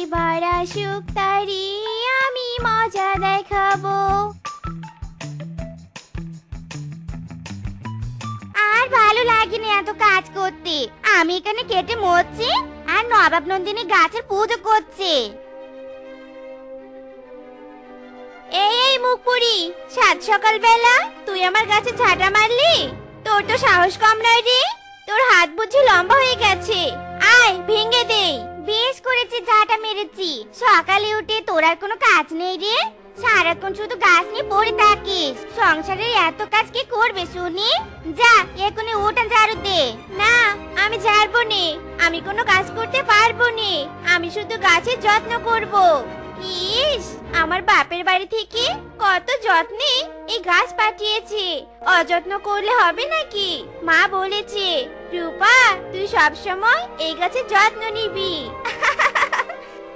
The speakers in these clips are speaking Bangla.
এবার আসুক তারি আমি মজা দেখাবো। আর ভালো লাগেনি এত কাজ করতে। আমি এখানে কেটে মরছি আর নবাব নন্দিনী গাছের পুজো করছে। এই মুখপুরি, সাত সকাল বেলা তুই আমার গাছে ঝাঁটা মারলি? তোর তো সাহস কম নয় রে। তোর হাত বুঝি লম্বা হয়ে গেছে, আয় ভেঙে দে। বেশ করেছি ঝাঁটা মেরেছি। সকালে উঠে তোর আর কোনো কাজ নেই রে? সারাক্ষণ শুধু গাছ নিয়ে পড়ে থাকিস। সংসারের এত কাজ কে করবে শুনি? যা এখনই ওটা ঝাড়ু দে। না, আমি ঝাড়বো নে। আমি কোনো কাজ করতে পারবো নে। আমি শুধু গাছের যত্ন করব। ইস, আমার বাপের বাড়ি থেকে কত যত্নে এই গাছ পাঠিয়েছে। অযত্ন করলে হবে নাকি? মা বলেছে, রূপা তুই সব সময় এই গাছের যত্ন নিবি।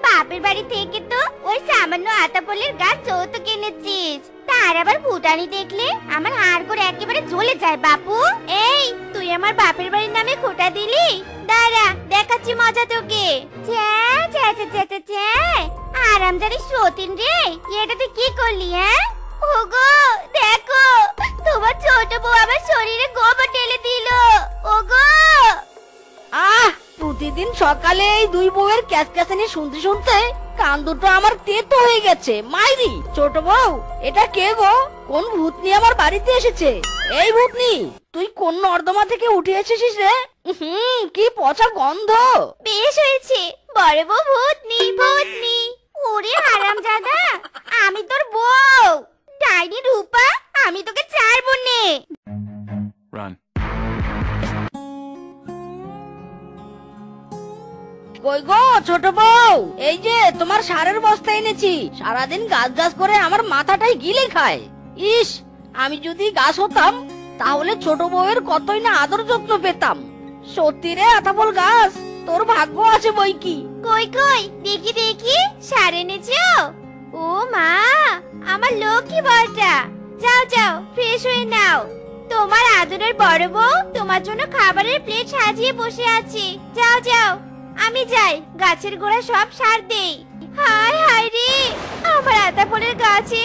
বাপের বাড়ি থেকে তো ওই সামান্য আতাপলের গাছ যৌতুক এনেছিস। তার আবার ফুটানি দেখলে আমার হাড় করে একেবারে জ্বলে যায়। বাপু, এই তুই আমার বাপের বাড়ির নামে খোঁটা দিলি? দাঁড়া, দেখাচ্ছি মজা তোকে। আরামজারি সতীন রে, এটা তুই কি করলি? হ্যাঁ ওগো দেখো, তোমার ছোট বউ আমার শরীরে গোবর ঢেলে দিল। ওগো প্রতিদিন সকালে এই দুই বউয়ের ক্যাচক্যাচানি শুনতে শুনতে কান দুটো আমার তেতো হয়ে গেছে। মাইরি, ছোট বউ এটা কে গো? কোন ভূতনি আমার বাড়িতে এসেছে? এই ভূতনি, তুই কোন নর্দমা থেকে উঠে এসেছিস রে? কি পচা গন্ধ। বেশ হয়েছে, বড় বউ ভূতনি ভূতনি। ওরে হারামজাদা, আমি তোর বউ ডাইনি রূপা, আমি তোকে ছাড়বো নে। কই গো ছোট বউ, এই যে তোমার সারের বস্তা এনেছি। সারাদিন গাছ গাছ করে আমার মাথাটাই গিলে খায়। ইস, আমি যদি গাছ হতাম তাহলে ছোট বউয়ের কতই না আদর যত্ন পেতাম। সত্যি রে আতাপল গাছ, তোর ভাগ্য আছে বই কি। কই কই দেখি দেখি, সার এনেছো? ও মা, আমার লক্ষ্মী বউটা। যাও যাও, ফ্রেশ হয়ে নাও। তোমার আদরের বড় বউ তোমার জন্য খাবারের প্লেট সাজিয়ে বসে আছে। যাও যাও, আমি যাই গাছের গোড়ায় সব সার দেই। হায় হায় রে, আমার আতাপলের গাছে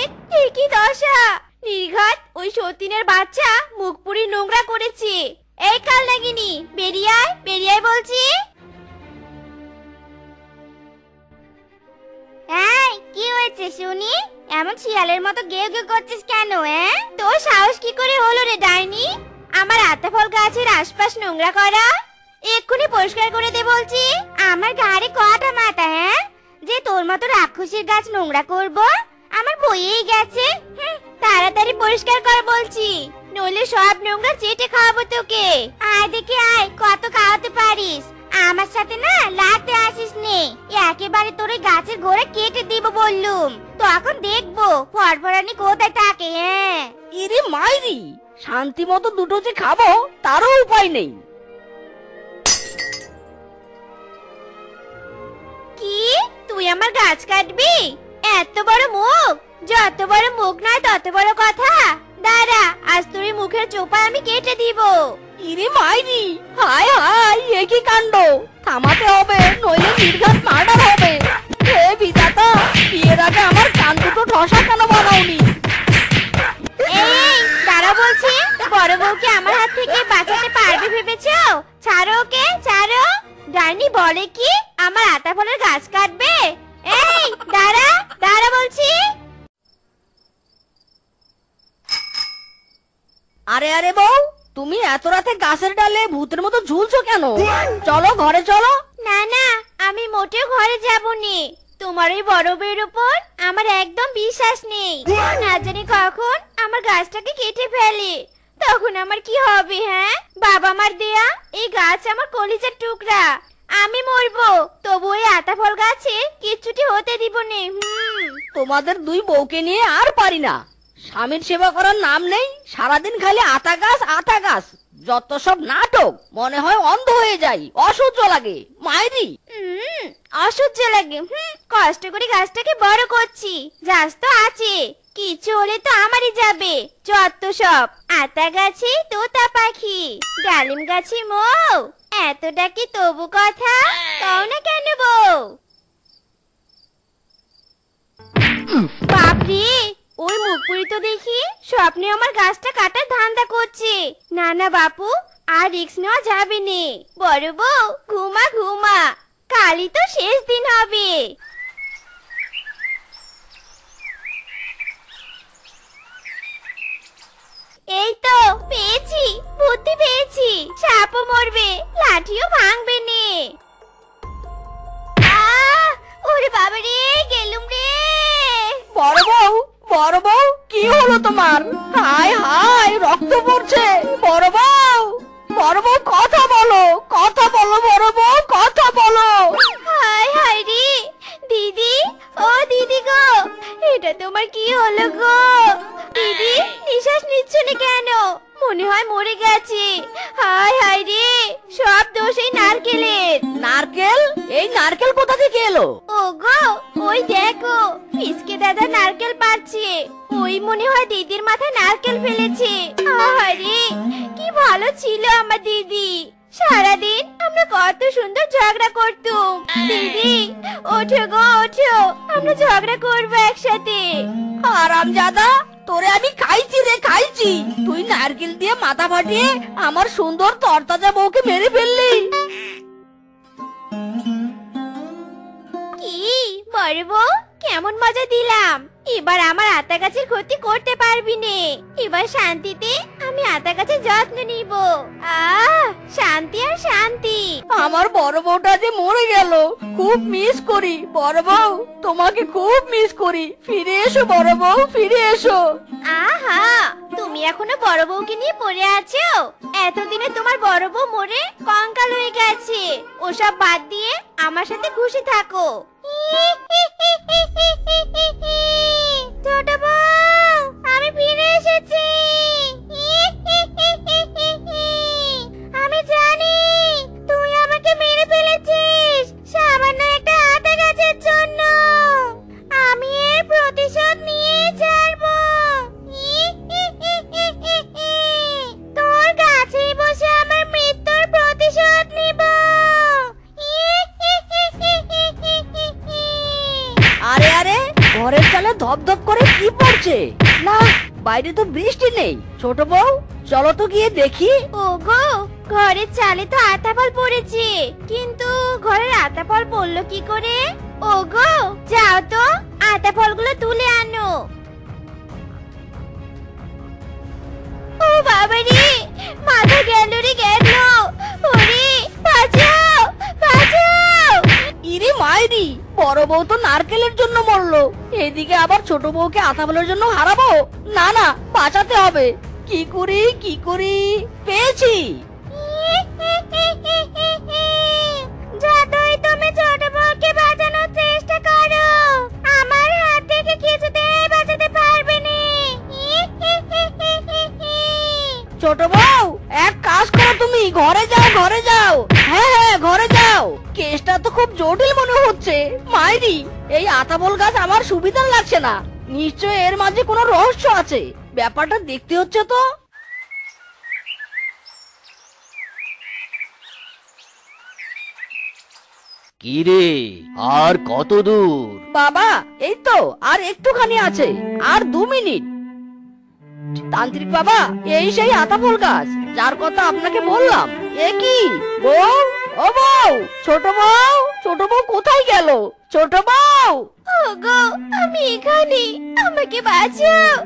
কি দশা। নির্ঘাত ওই সতীনের বাচ্চা মুখ পুরি নোংরা করেছে। এই কাল লাগিনি, বেরিয়ে আয় বেরিয়ে আয় বলছি। এই কি হয়েছে শুনি? এমন শিয়ালের মতো গেউ গেউ করছিস কেন? তোর সাহস কি করে হলো রে ডাইনি আমার আতাফল গাছের আশপাশ নোংরা করা? এক্ষুনি পরিষ্কার করে দে বলছি। আমার ঘাড়ে কটা মাথা যে তোর মতো রাক্ষসীর গাছ নোংরা করব? আমার বইয়েই গেছে। তাড়াতাড়ি পরিষ্কার কর বলছি, নইলে সব নোংরা চেটে খাওয়াবো তোকে। আয় দেখে আয়, কত খাওয়াতে পারিস। আমার সাথে না লাগতে আসিস নে, একেবারে তোর ওই গাছের গোড়া কেটে দিব বললুম। তখন দেখবো ফরফরানি কোথায় থাকে। ইরে মাইরি, শান্তি মতো দুটো যে খাবো তারও উপায় নেই। কি, তুই আমার গাছ কাটবি? এত বড় মুখ! যত বড় মুখ নয় তত বড় কথা। দাঁড়া, আজ তোর মুখের চোপা আমি কেটে দিব। ইরে মাইরি, হায় হায়, এ কি কাণ্ড! থামাতে হবে, নইলে নির্ঘাত মার্ডার হবে। হে বিধাতা, বিয়ের আগে আমার কান দুটো ঠসা কেন বানাওনি? এই দাঁড়া বলছি, বড় বউকে আমার হাত থেকে বাঁচাতে পারবে ভেবেছো? ছাড়ো ওকে, ছাড়ো। ডাইনি বলে কি আমার আতাফলের গাছ কাটবে? এই দাঁড়া দাঁড়া বলছি। আরে আরে বউ, তুমি এত রাতে গাছের ডালে ভূতের মতো ঝুলছো কেন? চলো ঘরে চলো। না না, আমি মোটেও ঘরে যাবনি। তোমার ওই বড় বউয়ের উপর আমার একদম বিশ্বাস নেই। না জানি কখন আমার গাছটাকে কেটে ফেলে, তখন আমার কি হবে? বাবা মার দেয়া এই গাছ আমার কলিজার টুকরা। আমি মরবো, তবু এই আতাফল গাছে কিচ্ছুটি হতে দিব নে। তোমাদের দুই বউকে নিয়ে আর পারি না। স্বামীর সেবা করার নাম নেই, সারাদিন খালি আতা গাছ আতা গাছ। যত সব নাটক, মনে হয় অন্ধ হয়ে যাই, অসহ্য লাগে। মাইরি, অসহ্য লাগে। কষ্ট করে গাছটাকে বড় করছি, গাছ তো আছে, কিছু হলে তো আমারই যাবে। যত সব আতা গাছে তোতা পাখি, ডালিম গাছে মৌ, এতটা কি তবু কথা কও না কেন বউ? বাপরে, ওই মুখপুরি তো দেখি স্বপ্নে আমার গাছটা কাটার ধান্দা করছে। না না বাপু, আর রিস্ক নেওয়া যাবে নে। বড় বউ, ঘুমা ঘুমা, কালই তো শেষ দিন হবে। এই তো পেয়েছি, বুদ্ধি পেয়েছি। সাপও মরবে, লাঠিও ভাঙবে নে। ওরে বাবা রে, গেলুম রে। বড় বউ, কি হলো তোমার? হায় হায়, রক্ত পড়ছে। বড় বউ, কথা বলো, বড় বউ, কথা বলো। হায় হায় রে, দিদি, ও দিদি গো, এটা তোমার কি হলো গো? দিদি, নিঃশ্বাস নিচ্ছ না কেন? মনে হয় মরে গেছে। হায় হায় রে, সব দোষ এই নারকেলের। নারকেল? এই নারকেল কোথা থেকে এলো? ওগো, ওই দেখো, ফিসকে দাদা নারকেল পাড়ছে। ওই মনে হয় দিদির মাথায় নারকেল ফেলেছে। আহারে, কি ভালো ছিল আমার দিদি। সারাদিন আমরা কত সুন্দর ঝগড়া করতুম। দিদি, ওঠো গো ওঠো, আমরা ঝগড়া করবো একসাথে। হারামজাদা, তোরে আমি খাইছি রে, খাইছি। তুই নারকেল দিয়ে মাথা ফাটিয়ে আমার সুন্দর তরতাজা বউকে মেরে ফেললি। কি বড় বউ, কেমন মজা দিলাম। এবার আমার আতা গাছের ক্ষতি করতে পারবি নে। এবার শান্তিতে আমি আতা গাছের যত্ন নিব। শান্তি আর শান্তি। আমার বড় বউটা যে মরে গেল, খুব মিস করি। বড় বউ, তোমাকে খুব মিস করি। ফিরে এসো বড় বউ, ফিরে এসো। আহা, তুমি এখনো বড় বউকে নিয়ে পড়ে আছো? এতদিনে তোমার বড় বউ মরে কঙ্কাল হয়ে গেছে। ওসব বাদ দিয়ে আমার সাথে খুশি থাকো। ছোট বউ, আমি ফিরে এসেছি। আমি জানি তুই আমাকে মেরে ফেলেছিস সামান্য একটা আতা গাছের জন্য। আমি এর প্রতিশোধ নিয়ে ছাড়বো। তোর কাছেই বসে আমার মৃত্যুর প্রতিশোধ নিব। আরে আরে, ঘরের চালে ধপধপ করে কি পড়ছে? না, বাইরে তো বৃষ্টি নেই। ছোট বউ, চলো তো গিয়ে দেখি। ওগো, ঘরের চালে তো আতা ফল পড়েছে, কিন্তু ঘরের আতা ফল পড়লো কি করে? ওগো, যাও তো আতা ফলগুলো তুলে আনো। ও বাবা রে, মাথা গেল রে গেল। ওরে, বাঁচাও বাঁচাও। ইরে মাইরি, বড় বউ তো নারকেলের জন্য মরলো, এদিকে আবার ছোট বউকে আতা ফলের জন্য হারাবো? না না, বাঁচাতে হবে। কি করি? পেয়েছি। যতই তুমি ছোট বউকে বাঁচানোর চেষ্টা করো, আমার হাত থেকে কিছুতেই বাঁচাতে পারবে না। ছোট বউ, এক কাজ করো, তুমি ঘরে যাও। হ্যাঁ, ঘরে যাও। কেসটা তো খুব জটিল মনে হচ্ছে। মাইরি, এই আতাবল গাছ আমার সুবিধা লাগছে না। নিশ্চয় এর মাঝে কোনো রহস্য আছে। ব্যাপারটা দেখতে হচ্ছে তো। কিরে, আর কত দূর? বাবা, এই তো আর একটুখানি আছে, আর 2 মিনিট। তান্ত্রিক বাবা, এই সেই আতাফল গাছ যার কথা আপনাকে বললাম। এ কি বউ, ও বউ, ছোট বউ কোথায় গেল? ছোট বউ! ওগো, আমি এখানে, আমাকে বাঁচাও,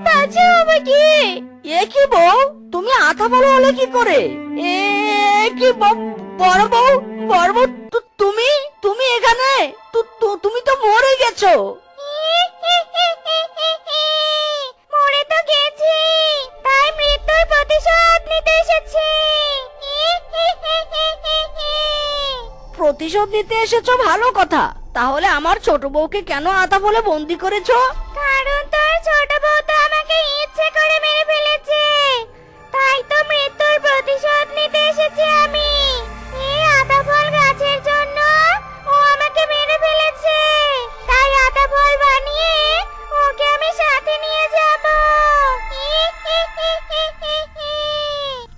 বাঁচাও আমাকে। এ কি বউ, তুমি আতাফল হলে কি করে? এ কি বড় বউ, তুমি এখানে? তুমি তো মরে গেছো। মরে তো গেছি, তাই মৃত্যুর প্রতিশোধ নিতে এসেছি। প্রতিশোধ নিতে এসেছো, ভালো কথা। তাহলে আমার ছোট বউকে কেন আতাফলে বন্দি করেছো? কারণ তোর ছোট বউ তো আমাকে ইচ্ছে করে মেরে ফেলেছে, তাই তো মৃত্যুর প্রতিশোধ নিতে এসেছি আমি। এই আতাফল গাছের জন্য ও আমাকে মেরে ফেলেছে, তাই আতাফল বানিয়ে ওকে আমি সাথে নিয়ে যাব।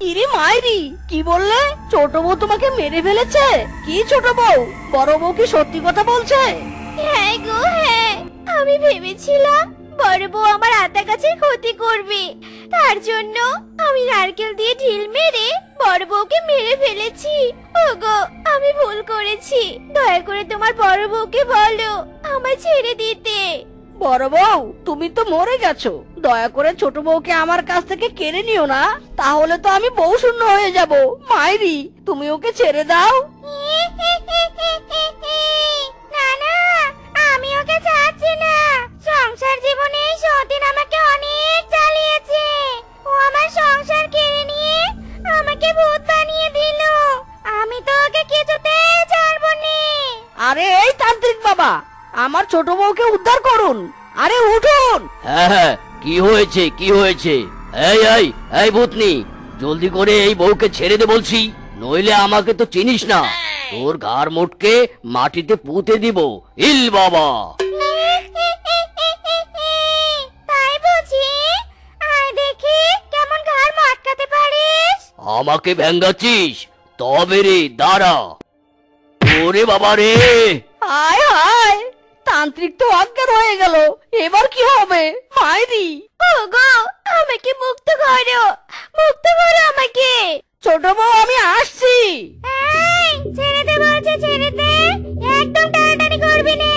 ইরে মাইরি, কি বললে? ছোট বউ তোমাকে মেরে ফেলেছে? কি ছোট বউ, বড় বউ কি সত্যি কথা বলছে? হ্যাঁ গো, হ্যাঁ, আমি ভেবেছিলাম বড় বউ আমার আতা গাছের ক্ষতি করবে, তার জন্য আমি নারকেল দিয়ে ঢিল মেরে বড় বউকে মেরে ফেলেছি। ওগো, আমি ভুল করেছি, দয়া করে তোমার বড় বউকে বলো আমায় ছেড়ে দিতে। বড় বউ, তুমি তো মরে গেছো, দয়া করে ছোট বউকে আমার কাছ থেকে কেড়ে নিও না, তাহলে তো আমি বউ শূন্য হয়ে যাব। মাইরি, তুমি ওকে ছেড়ে দাও। না না, আমি ওকে চাচ্ছি না। সংসার জীবনে এই সতীন আমাকে অনেক জ্বালিয়েছে। ও আমার সংসার কেড়ে নিয়ে আমাকে ভূত বানিয়ে দিল। আমি তো ওকে কিছুতেই ছাড়বো না। আরে এই তান্ত্রিক বাবা, আমার ছোট বউকে উদ্ধার করুন। আরে উঠুন। হ্যাঁ হ্যাঁ, কি হয়েছে কি হয়েছে? এই এই এই ভূতনি, জলদি করে এই বউকে ছেড়ে দে বলছি, নইলে আমাকে তো চিনিস না, তোর ঘাড় মোটকে মাটিতে পুঁতে দিব। ইল বাবা! তাই বুঝি? আয় দেখি কেমন ঘাড় মটকাতে পারিস। আমাকে ভেঙ্গাচ্ছিস? তবে রে দাঁড়া। ওরে বাবা রে! হায় হায়, তান্ত্রিক তো অজ্ঞান হয়ে গেল, এবার কি হবে? মাইরি, ওগো, আমাকে মুক্ত করো, মুক্ত করো আমাকে। ছোট বউ আমি আসছি। এই, ছেড়ে দে বলছে, ছেড়ে দে। একদম টানাটানি করবি না।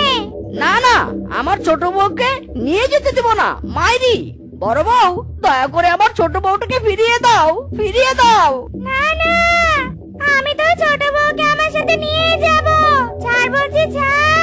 না না, আমার ছোট বউকে নিয়ে যেতে দেব না। মাইরি, বড় বউ, দয়া করে আমার ছোট বউটাকে ফিরিয়ে দাও, ফিরিয়ে দাও। না না, আমি তো ছোট বউকে আমার সাথে নিয়ে যাব। ছাড় বলছি, ছাড়।